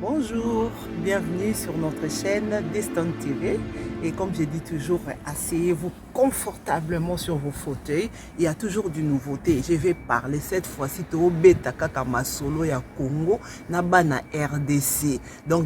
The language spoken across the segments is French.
Bonjour, bienvenue sur notre chaîne Destin TV. Et comme je dis toujours, asseyez-vous confortablement sur vos fauteuils. Il y a toujours du nouveauté. Je vais parler cette fois-ci de Beta Kaka Solo ya Congo, naba na RDC. Donc,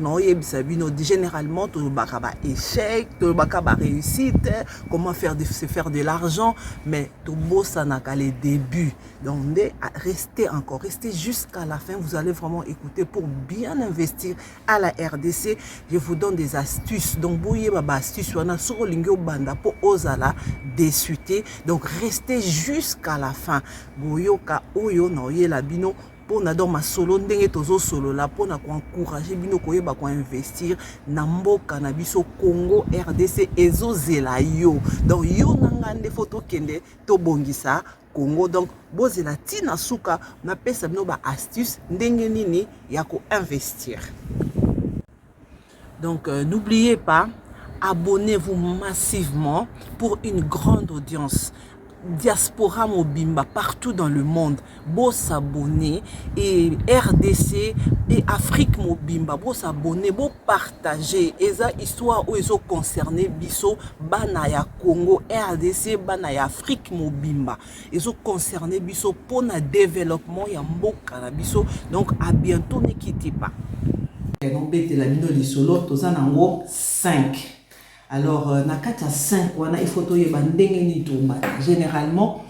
généralement, tout le bakaba échec, tout le bakaba réussite, comment se faire de l'argent, mais tout beau ça n'a qu'à les débuts. Donc, restez jusqu'à la fin. Vous allez vraiment écouter pour bien investir à la RDC. Je vous donne des astuces. Donc, bouillez ma astuce. On a sur l'ingio banda pour osala désuté. Donc, restez jusqu'à la fin. Boyoka oyo na oye la bino. Pour na ma solo ndenge tozo solo la pour na encourager bino koyeba ko investir na mboka na biso Congo RDC ezozela yo. Donc yo nangande photo kende to bongisa Congo. Donc bozela tina suka na pesa bino ba astuce ndenge nini ya ko investir. Donc n'oubliez pas, abonnez-vous massivement pour une grande audience. Diaspora Mobimba partout dans le monde, beau s'abonner, et RDC et Afrique Mobimba, beau s'abonner, beau partager, et ça histoire où ils ont concerné biso banaya Congo RDC banaya Afrique Mobimba, ils ont concerné biso pour le développement ya mboka na biso. Donc à bientôt, ne quittez pas. Donc la bino li solo toza nango 5. Alors, nakata 5 wana il faut toyeba ndenge ni tomba. Généralement,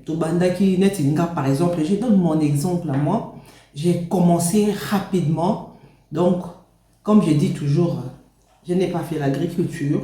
tobanda ki net inga par exemple, je donne mon exemple à moi. J'ai commencé rapidement. Donc, comme je dis toujours, je n'ai pas fait l'agriculture.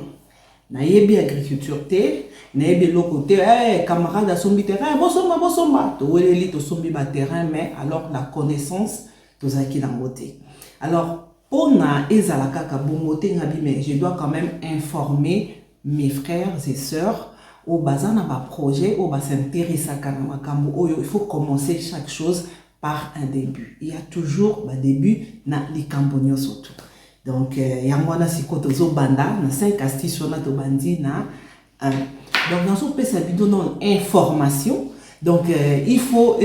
Nayebi agriculture te, nayebi l'autre côté, camarade à sombi terrain, bosomba. To weleli to sombi ba terrain, mais alors la connaissance tozaki na beauté. Alors, Pona ezalaka kabomote ngabi, mais je dois quand même informer mes frères et sœurs au bazar na ba projet, au bas s'intéresser à makambo oyo. Il faut commencer chaque chose par un début. Il y a toujours un début na likambonyo surtout. Donc yangwana sikoto zo banda na 5 astuces na to bandi na donc dans ce pesa bidon non information. Donc il faut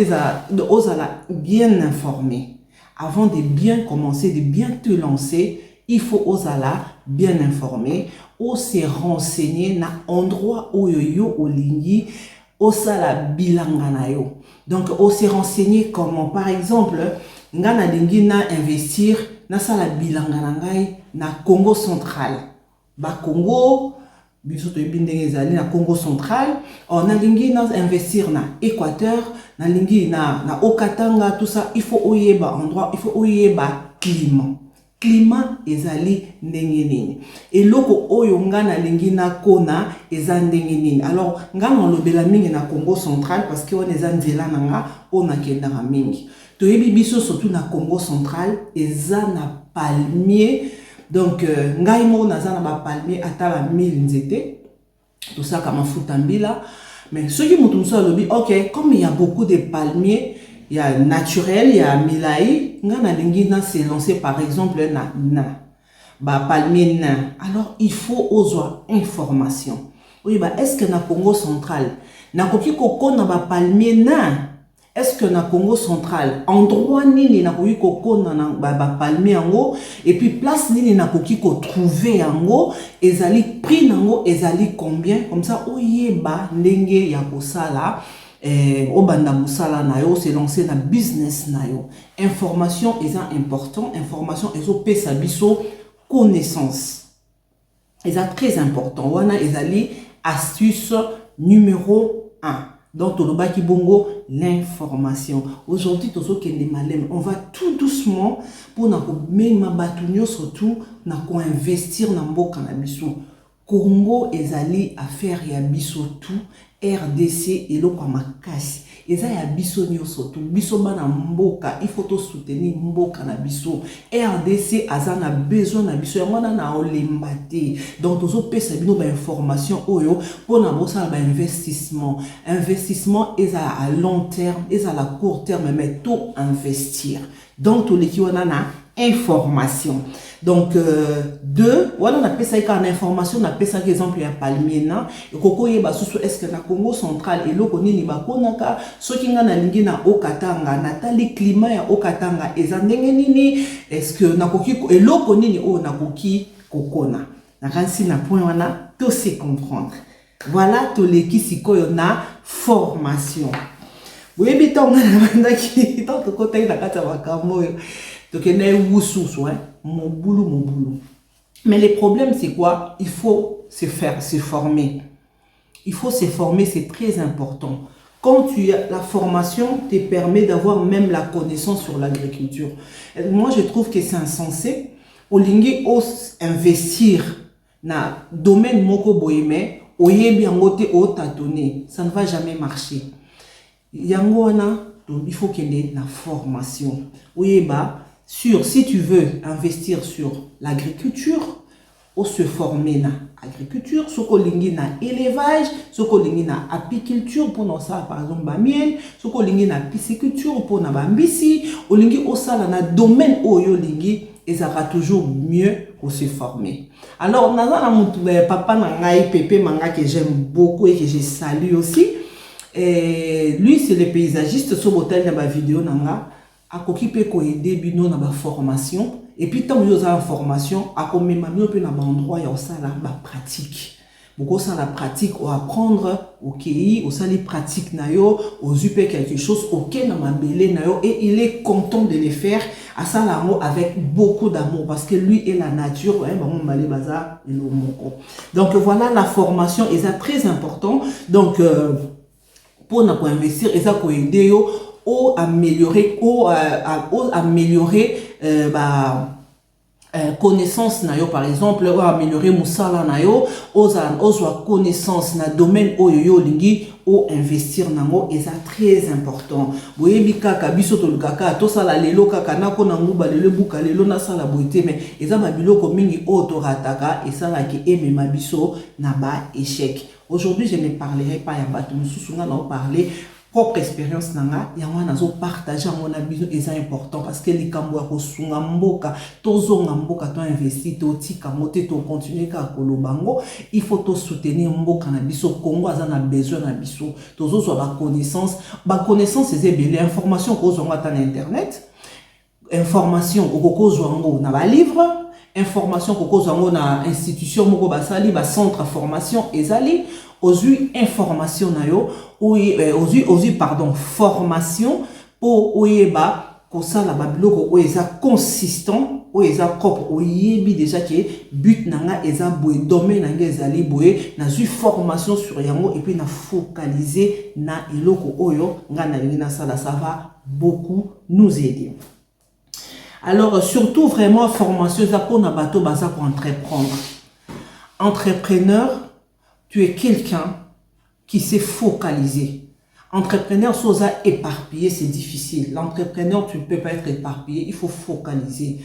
osala bien informer. Avant de bien commencer, de bien te lancer, il faut osala bien informer, ou se renseigner na endroit où yo olingi, osala bilanga na yo. Donc, on se renseigner comment, par exemple, ngana lingi na investir na sala bilanga na ngai na Congo central. Ba Congo, biso to bindenge ezali na Congo central, on a lingi na investir na Équateur, na lingi na Okatanga, tout ça, il faut oyeba endroit, il faut oyeba climat. Climat ezali ndenge nini. Et loko oyo nga na lingi na kona eza ndenge nini. Alors nga na lobela mingi na Congo central parce que on eza nzela na nga on a kendaka mingi. To yebi biso surtout na Congo central eza na palmier. Donc ngai mo naza na ba palmier ata ba 1000 nzete. Tout ça comme futambila. Mais ce qui m'a dit, ok, comme il y a beaucoup de palmiers, il y a naturel, il y a milaï, on a se lancer par exemple na palmier na. Alors il faut oser information. Oui, bah est-ce que na Congo central, na koki koko na ba palmier na? Est-ce que na Congo central, endroit nini na koki koko na ba palmier ango, et puis place nini na koki ko trouver ango, ezali prix nango ezali combien, comme ça oyeba ndenge ya kosala obanda musala na yo, se lancer na business na yo. Information est important, information ezo pesa biso connaissance. Eza très important. Wana ezali astuce numéro 1. Donc, Tolobaki Bongo, l'information. Aujourd'hui, on va tout doucement pour nous surtout investir dans le cannabis. Congo ezali affaire ya biso tout, RDC et lo kwa makasi. Eza ya biso nyoso tout, biso bana mboka, il faut to soutenir mboka na biso. RDC azana besoin na biso, yangwana na olembate. Donc tozo pesa bino ba information oyo pour na bosa ba investissement. Investissement eza à long terme, eza à court terme, mais tout investir. Donc to leki wana na information. Donc, deux, voilà, on appelle ça une information, on appelle ça, par exemple, un palmier, non? Et koko yeba susu, est-ce que na Congo central, et l'oko nini bakonaka, so ki nga na lingi na Okatanga, natali climat ya Okatanga, ezandenge nini, est-ce que na koki, et l'oko nini o na koki kokona. Na kansi na point wana, tout se comprendre. Voilà, tout les qui si koyo na formation. Vous voyez, bien, on a la qui, tant que côté la carte va camoyer. Donc, il y a mon boulot. Mais le problème, c'est quoi? Il faut se former. Il faut se former, c'est très important. Quand tu as la formation, te permet d'avoir même la connaissance sur l'agriculture. Moi, je trouve que c'est insensé. Au lingi, investir dans le domaine moko boyeme, oyebi angote o tâtonner. Ça ne va jamais marcher. Yangoana, donc il faut qu'il y ait la formation. Oyeba, si tu veux investir sur l'agriculture, ou se former dans l'agriculture, ce qu'on lingi na élevage, ce qu'on lingi na apiculture pour nous ça par exemple ba miel, ce qu'on lingi na pisciculture pour na bambisi, ou lingi au ça na domaine oyo lingi, et ça sera toujours mieux pour se former. Alors on a mon papa nangai Pépé Manga que j'aime beaucoup et que je salue aussi. Et lui c'est le paysagiste sur l'hôtel de ma vidéo nanga a occupé ko aider bino na ba formation et puis tant que en formation a comme même peu na ba endroit ya ça la pratique beaucoup ça la pratique ou apprendre OK au ça les pratiques na yo aux upé quelque chose OK na mabele na yo et il est content de les faire à ça là avec beaucoup d'amour parce que lui est la nature ouais bon malé baza le moko. Donc voilà la formation est très important donc pour investir et ça pour aider ou améliorer connaissance na yo par exemple ou améliorer musala na yo aux connaissance na domaine oyo lingi ou investir nango et ça très important boyebi kaka biso to lukaka to sala lelo kaka na ko na nguba lelo buka lelo na sala boité mais eza mabiloko mingi auto rataka et ça la ki eme mabiso na ba échec. Aujourd'hui je ne parlerai pas ya bato mususu nga na parler propre expérience nanga yango nazo partager mon abiso est important parce que likambo ya kosunga mboka tozonga mboka to investir to tika moté to continuer ka kolobango il faut to soutenir mboka na biso Congo azana besoin na biso tozo so ba connaissance c'est belé information ko zonga ta na internet information ko zonga na ba livre information koko zango na institution moko basali ba centre formation ezali ozu information na yo ozu pardon formation pour oyeba ko sala ba biloko o eza consistant o eza propre oyebi déjà que but nanga eza boye domaine nanga ezali boye na zu formation sur yango et puis na focaliser na eloko oyo nga na lingi na sala ça va beaucoup nous aider. Alors, surtout, vraiment, formation, ça pour nabato, ça pour entreprendre. Entrepreneur, tu es quelqu'un qui s'est focalisé. Entrepreneur, sans éparpillé, c'est difficile. L'entrepreneur, tu ne peux pas être éparpillé, il faut focaliser.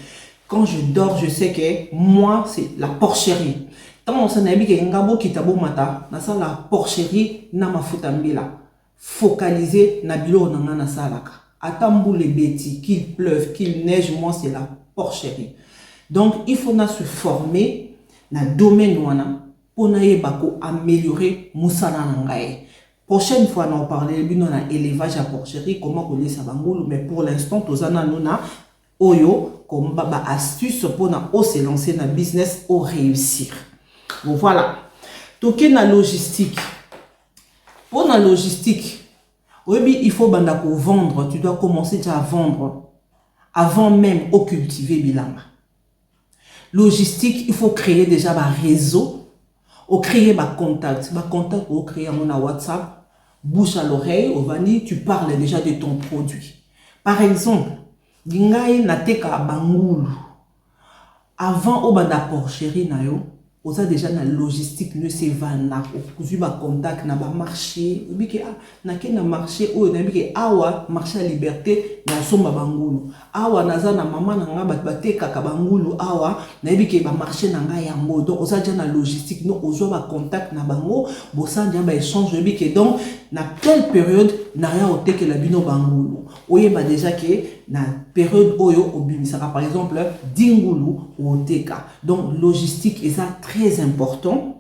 Quand je dors, je sais que moi, c'est la porcherie. Tant on s'en a dit que ngabo kitabo mata, na sa la porcherie, na ma futambila. Focaliser, na bilo na na salaka. Attends les bêtis, qu'il pleuve, qu'il neige, moi c'est la porcherie. Donc il faut se former dans le domaine pour améliorer moussana nangaye. Prochaine fois on parler de l'élevage à porcherie, comment on ça bangoulou, mais pour l'instant tous en a oyo comme baba astuce pour se lancer dans le business ou réussir. Bon voilà. Donc la logistique. Pour la logistique. Oui, il faut vendre, tu dois commencer déjà à vendre avant même au cultiver bilanga. Logistique, il faut créer déjà un réseau, ou créer un contact, ou créer un WhatsApp, bouche à l'oreille, au vanille, tu parles déjà de ton produit. Par exemple, dingai nateka bangoulou. Avant au banda porcherie na yo, on a déjà la logistique ne se vana au ba contact na ba marché biki na ke na marché o na biki awa marché à liberté na somba bangulu awa naza na mama na nga bateka kaka bangulu awa na biki ba marché na nga yango donc on a déjà la logistique no ozo ba contact na bango bo ça déjà ba échange biki donc na quelle période na ya oteke la bino bangulu oyeba déjà que na période oyo obimisaka par exemple dingulu oteka. Donc logistique est ça très important.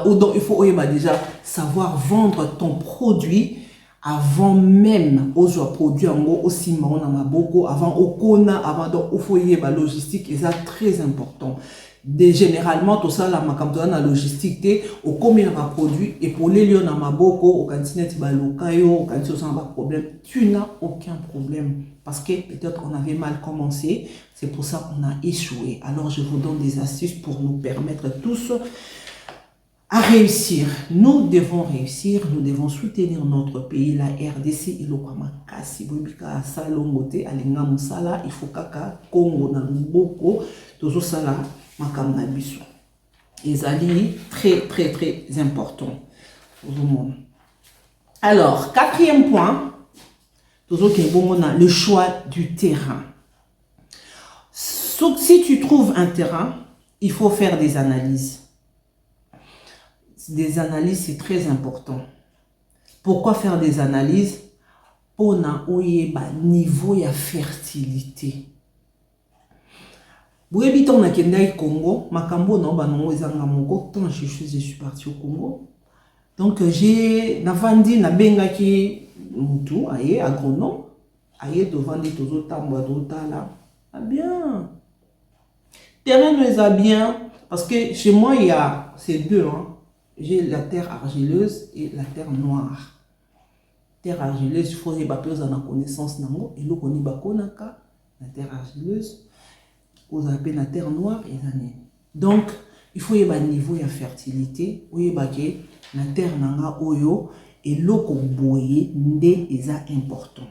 Donc il faut oyeba déjà savoir vendre ton produit avant même aux produits en gros aussi marron maboko avant okona avant. Donc il faut oyeba logistique et ça très important. Généralement tout ça la makamto na logistique au combien de produits et pour les lions na maboko au cantinet balokayo au cantinet sans problème, tu n'as aucun problème parce que peut-être on avait mal commencé, c'est pour ça qu'on a échoué. Alors je vous donne des astuces pour nous permettre tous à réussir. Nous devons réussir, nous devons soutenir notre pays, la RDC, il faut kaka Congo na Luboko, tout ça makamba biso. Ezali très important pour le monde. Alors, quatrième point, le choix du terrain. Si tu trouves un terrain, il faut faire des analyses. Des analyses, c'est très important. Pourquoi faire des analyses? Pour un niveau de fertilité. Vous habitez au Congo, Makambo quand je suis parti au Congo. Donc j'ai vendu na bengaki mutu aye agronome aye de vendre tous autres là. Ah bien. Terrain nous bien parce que chez moi il y a ces deux hein. J'ai la terre argileuse et la terre noire. Terre argileuse, il faut pas plus en connaissance nango et l'eau qu'on y bakonaka la terre argileuse. Vous appelez la terre noire et la naine. Donc, il faut y avoir un niveau de fertilité. Il faut y la terre nanga oyo et l'eau qu'on boye n'est important.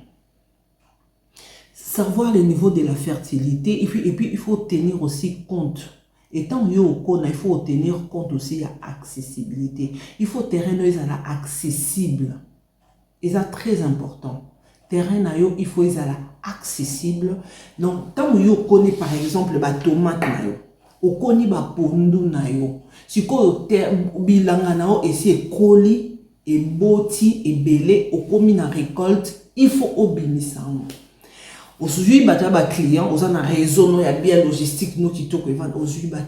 Savoir le niveau de la fertilité et puis il faut tenir aussi compte. Étant il faut tenir compte aussi de l'accessibilité. Il faut terrain accessible. Et ça très important. Terrain il faut accessible. Donc tant que vous connaissez par exemple la tomate vous connaissez la pondu si vous bilanga nao et si coli et boti et belé au commis na récolte il faut obéir. Aujourd'hui ba client vous en a raison il y a bien logistique nous qui toko vendre aujourd'hui ba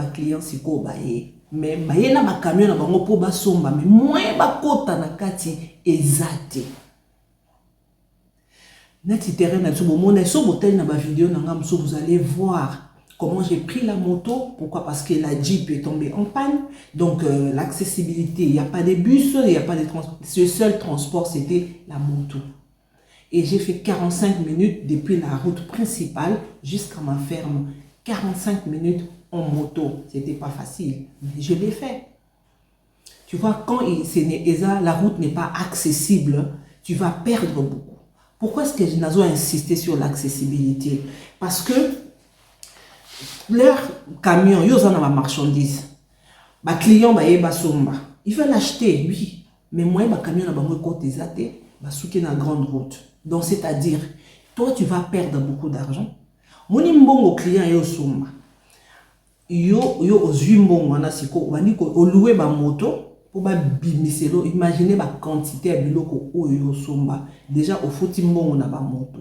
client c'est ko baye mais baye na ba camion na bango po ba somba mais moins ba kota na kati ezate. Vous allez voir comment j'ai pris la moto. Pourquoi? Parce que la Jeep est tombée en panne. Donc l'accessibilité, il n'y a pas de bus, il n'y a pas de transport. Ce seul transport, c'était la moto. Et j'ai fait 45 minutes depuis la route principale jusqu'à ma ferme. 45 minutes en moto. C'était pas facile, mais je l'ai fait. Tu vois, quand la route n'est pas accessible, tu vas perdre beaucoup. Pourquoi est-ce que je n'ai pas insisté sur l'accessibilité? Parce que leur camion, ils ont ma marchandise. Ma client, il va l'acheter, oui. Mais moi, ma camion, il va la grande route. Donc, c'est-à-dire, toi, tu vas perdre beaucoup d'argent. Mon client est au somba. Yo aux jumbons, on loué ma moto. Imaginez la quantité de biloko oyo somba. Déjà au foutimbo on a ba moto.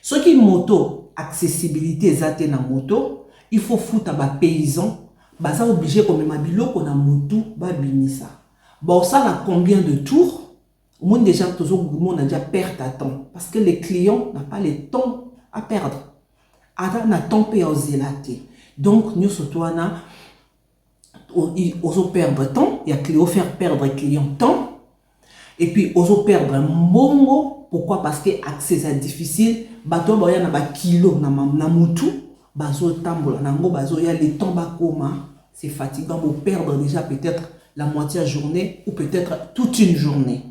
Ce qui moto accessibilité zate na moto, il faut foutre ba paysan, baza obligé comme ma biloko na moto ba binisa. Bon ça la combien de tours? Au monde déjà toujours on a déjà perdre à temps parce que les clients n'ont pas le temps à perdre. Avant na temps pe ozelate. Donc nous surtout na oso perdre temps, il y a client faire perdre client temps et puis oso perdre mbongo. Pourquoi? Parce que accès est difficile, bato ba ya na ba kilo na mutu bazo tambola nango bazo ya le temps ba koma, c'est fatigant pour perdre déjà peut-être la moitié de la journée ou peut-être toute une journée.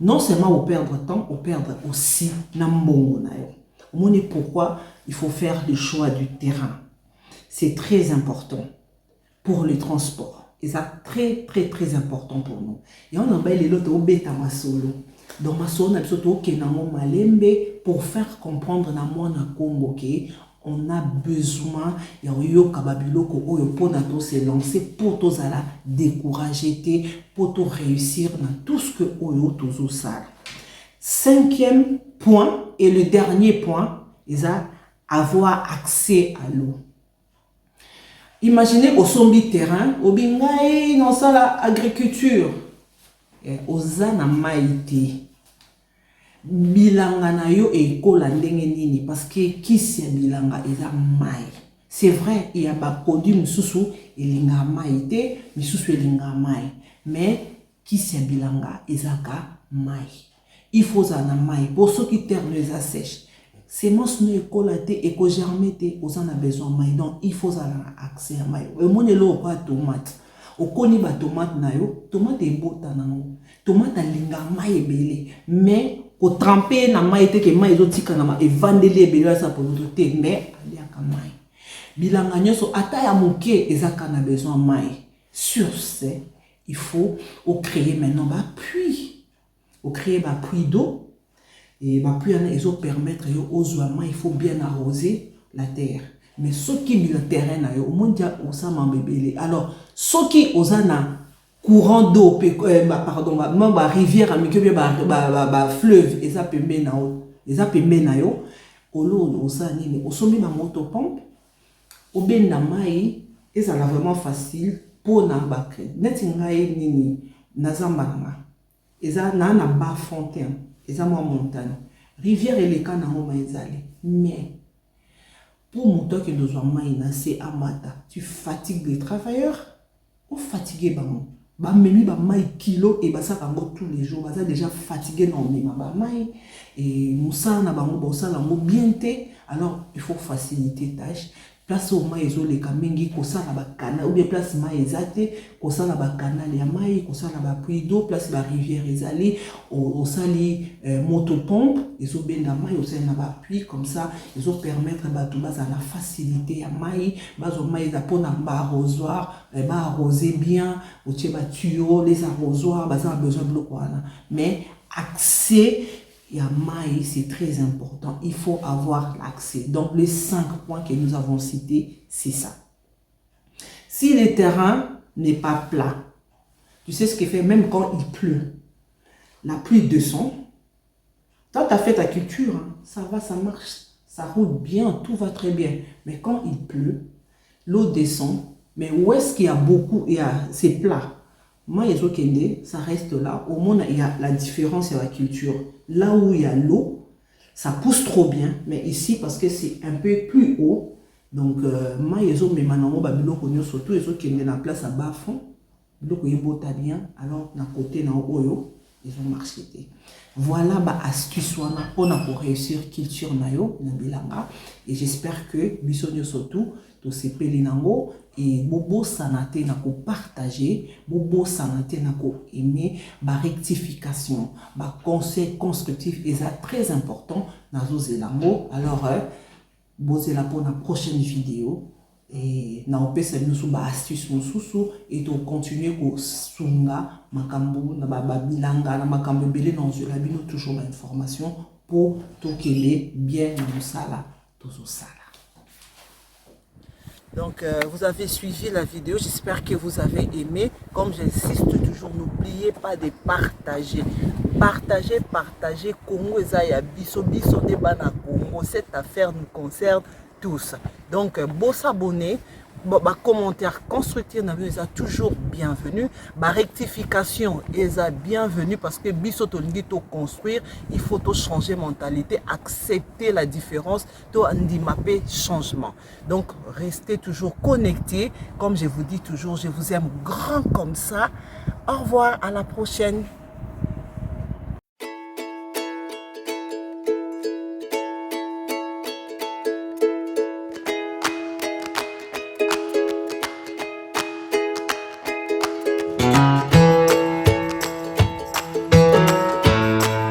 Non seulement on perdre temps, on perdre aussi na mbongo na yo. On est pourquoi il faut faire le choix du terrain. C'est très important pour les transports. Et ça très important pour nous. Et on a les lots au bêta masolo. Donc masolo n'a surtout que na malembe pour faire comprendre na moi na Congo que on a besoin de se lancer pour tous la décourager, pour tout réussir dans tout ce que oyo ça. Cinquième point et le dernier point, c'est avoir accès à l'eau. Imaginez au sombi terrain, au bingaï, dans ça l'agriculture, aux na maïté. Bilanga na yo e kola ndenge nini parce que kisi ya bilanga eza mai. C'est vrai, il y a ba produit mususu elinga mai te, mususu elinga mai. Mais kisi ya bilanga ezaka mai. Il faut ça na mai pour ceux qui terre les assèche. Semence no ekola te eko germer te, on a besoin mai. Donc il faut ça accès à mai. E monelo pas tomate. Okoni ba tomate na yo, tomate ebota nango. Tomate alinga mai ebele, mais au tremper na maïté que maïzo tika na ma et vandele belwa sa pour notre thé mais aliaka mai bilanga nyoso ata ya moké ezaka na besoin mai sur ce il faut créer maintenant ba puits créer ba puits d'eau et ba puits ana ezo permettre yo ozwa mai il faut bien arroser la terre mais ce qui bi le terrain na yo au mondia osama bebele alors ce qui osana courant d'eau, pardon, ma rivière, ma fleuve, et ça peut mener na yo, au lot, au sanini, au sommet ma motopompe, au ben na mai, et ça là vraiment facile pour na bakre. Net ngai nini, nazambanga, et ça na bas fontaine, et ça moi montagne. Rivière et les canaux ma ezali, mais pour mon temps que nous avons maïna, c'est amata. Tu fatigues les travailleurs, ou fatigué bango. Ba memi ba mai kilo et ba ça bango tous les jours, ba ça déjà fatigué non mais ba mai et musa na bango ba ça lango bien té, alors il faut faciliter tâche. Place au mai ezo le kamengi ko ça na ba canal ou bien place mai ezate ko ça na ba canal ya mai ko ça na ba puits d'eau place ba rivière ezali au sali motopompe ezo benda mai au na ba puits comme ça ezo permettre ba tout bas la facilité ya mai bazo mai za pona ba arrosoir ba arroser bien au tie ba tuyau les arrosoirs ba ça a besoin de l'eau quoi mais accès ya mai, c'est très important. Il faut avoir l'accès. Donc, les 5 points que nous avons cités, c'est ça. Si le terrain n'est pas plat, tu sais ce qu'il fait, même quand il pleut, la pluie descend. Toi, tu as fait ta culture, hein, ça va, ça marche, ça roule bien, tout va très bien. Mais quand il pleut, l'eau descend. Mais où est-ce qu'il y a beaucoup, c'est plat. Moi, ça reste là. Au monde, il y a la différence et la culture. Là où il y a l'eau, ça pousse trop bien. Mais ici, parce que c'est un peu plus haut, donc, moi, surtout, ils ont la place à bas fond. Ils ont bien. Alors, d'un côté, ils ont marché. Voilà, astuce pour réussir culture nayo na bilanga. Et j'espère que bisonyo surtout to se pelinango et bobo sanate na ko partager, bobo sanate na ko aimer, rectification, conseil constructif et ça très important dans zo zelango. Alors bosez la pour la prochaine vidéo. Et na opesa nous ba astuce mususu et to continuer ko sunga makambu na ba bilanga na makambu belé dans la bino toujours ma information pour to kele bien dans sala to sala. Donc vous avez suivi la vidéo, j'espère que vous avez aimé. Comme j'insiste toujours, n'oubliez pas de partager. Partagez Congo ezaya biso de bana Congo. Cette affaire nous concerne tous. Donc, beau s'abonner, commentaire constructif est toujours bienvenu. Rectification est bienvenue parce que biso tolingi to construire, il faut to changer mentalité, accepter la différence, to andimaper changement. Donc, restez toujours connectés. Comme je vous dis toujours, je vous aime grand comme ça. Au revoir, à la prochaine.